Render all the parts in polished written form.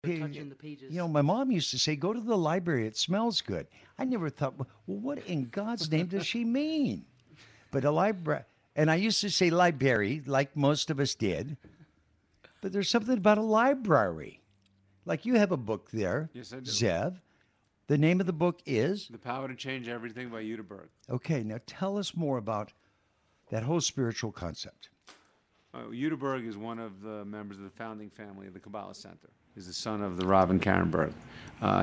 touching the pages. You know, my mom used to say, "Go to the library; it smells good." I never thought, well, what in God's name does she mean? But a library, and I used to say library, like most of us did. But there's something about a library. Like you have a book there, Yes, I do. Zev. The name of the book is? The Power to Change Everything by Uterberg. Okay, now tell us more about that whole spiritual concept. Uterberg is one of the members of the founding family of the Kabbalist Center. He's the son of the Rav and Karen Berg.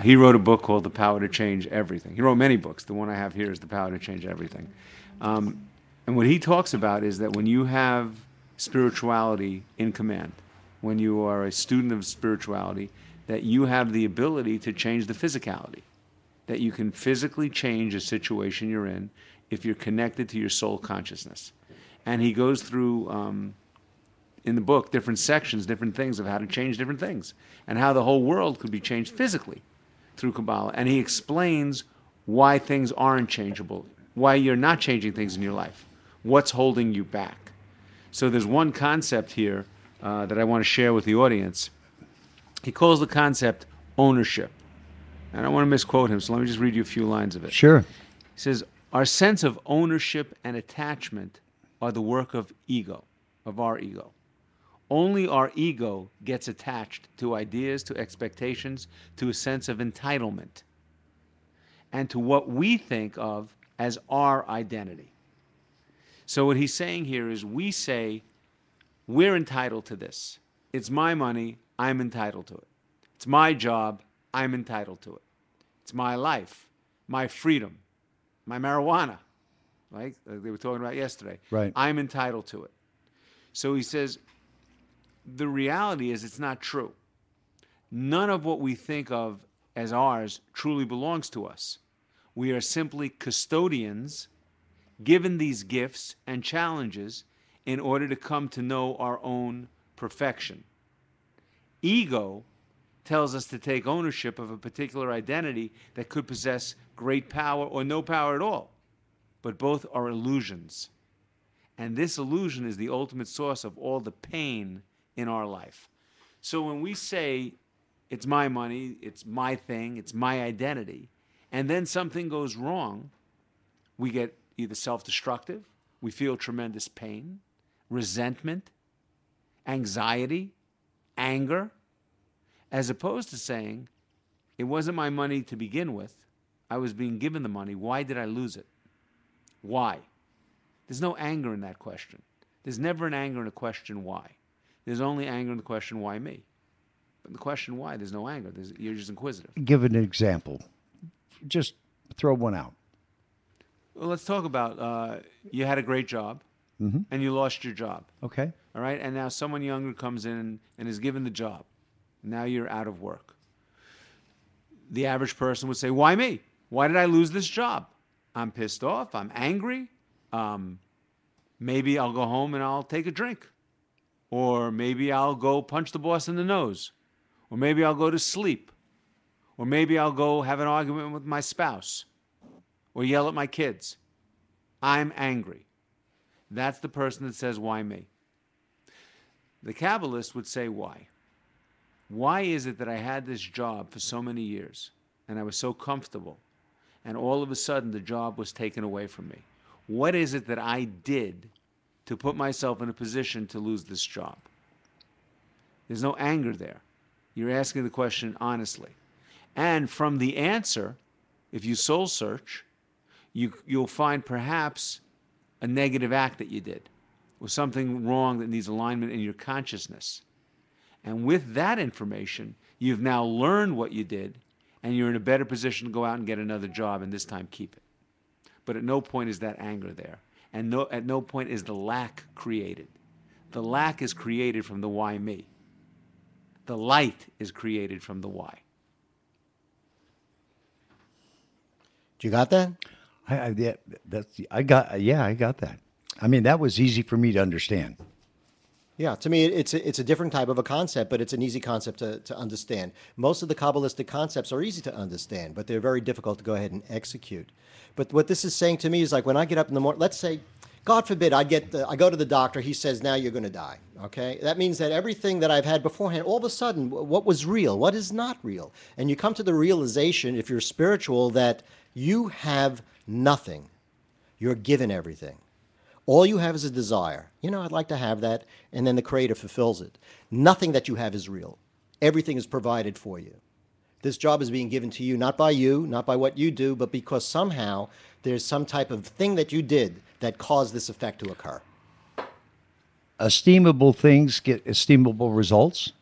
He wrote a book called The Power to Change Everything. He wrote many books. The one I have here is The Power to Change Everything. And what he talks about is that when you have spirituality in command, when you are a student of spirituality, that you have the ability to change the physicality, that you can physically change a situation you're in if you're connected to your soul consciousness. And he goes through, in the book, different sections, different things of how to change different things, and how the whole world could be changed physically through Kabbalah. And he explains why things aren't changeable, why you're not changing things in your life, what's holding you back. So there's one concept here that I want to share with the audience. He calls the concept ownership. And I don't want to misquote him, so let me just read you a few lines of it. Sure. He says, our sense of ownership and attachment are the work of ego, of our ego. Only our ego gets attached to ideas, to expectations, to a sense of entitlement, and to what we think of as our identity. So what he's saying here is we say, we're entitled to this. It's my money, I'm entitled to it. It's my job, I'm entitled to it. It's my life, my freedom, my marijuana, like they were talking about yesterday. Right. I'm entitled to it. So he says, the reality is it's not true. None of what we think of as ours truly belongs to us. We are simply custodians given these gifts and challenges in order to come to know our own perfection. Ego tells us to take ownership of a particular identity that could possess great power or no power at all. But both are illusions. And this illusion is the ultimate source of all the pain in our life. So when we say, it's my money, it's my thing, it's my identity, and then something goes wrong, we get either self-destructive, we feel tremendous pain, resentment, anxiety, anger, as opposed to saying, it wasn't my money to begin with, I was being given the money, why did I lose it? Why? There's no anger in that question. There's never an anger in a question why. There's only anger in the question why me. But in the question why, there's no anger. You're just inquisitive. Give an example. Just throw one out. Well, let's talk about you had a great job and you lost your job. Okay. All right? And now someone younger comes in and is given the job. Now you're out of work. The average person would say, why me? Why did I lose this job? I'm pissed off. I'm angry. Maybe I'll go home and I'll take a drink. Or maybe I'll go punch the boss in the nose. Or maybe I'll go to sleep. Or maybe I'll go have an argument with my spouse. Or yell at my kids. I'm angry. That's the person that says, why me? The Kabbalist would say, why? Why is it that I had this job for so many years and I was so comfortable and all of a sudden the job was taken away from me? What is it that I did to put myself in a position to lose this job? There's no anger there. You're asking the question honestly. And from the answer, if you soul search, you'll find perhaps a negative act that you did or something wrong that needs alignment in your consciousness. And with that information, you've now learned what you did, and you're in a better position to go out and get another job, and this time keep it. But at no point is that anger there. And at no point is the lack created. The lack is created from the why me. The light is created from the why. You got that? I got that. I mean, that was easy for me to understand. Yeah, to me, it's a different type of a concept, but it's an easy concept to understand. Most of the Kabbalistic concepts are easy to understand, but they're very difficult to go ahead and execute. But what this is saying to me is like when I get up in the morning, let's say, God forbid, I go to the doctor, he says, now you're going to die, okay? That means that everything that I've had beforehand, all of a sudden, what was real, what is not real? And you come to the realization, if you're spiritual, that you have nothing. You're given everything. All you have is a desire. I'd like to have that, and then the Creator fulfills it. Nothing that you have is real. Everything is provided for you. This job is being given to you, not by what you do, but because somehow there's some type of thing that you did that caused this effect to occur. Esteemable things get esteemable results.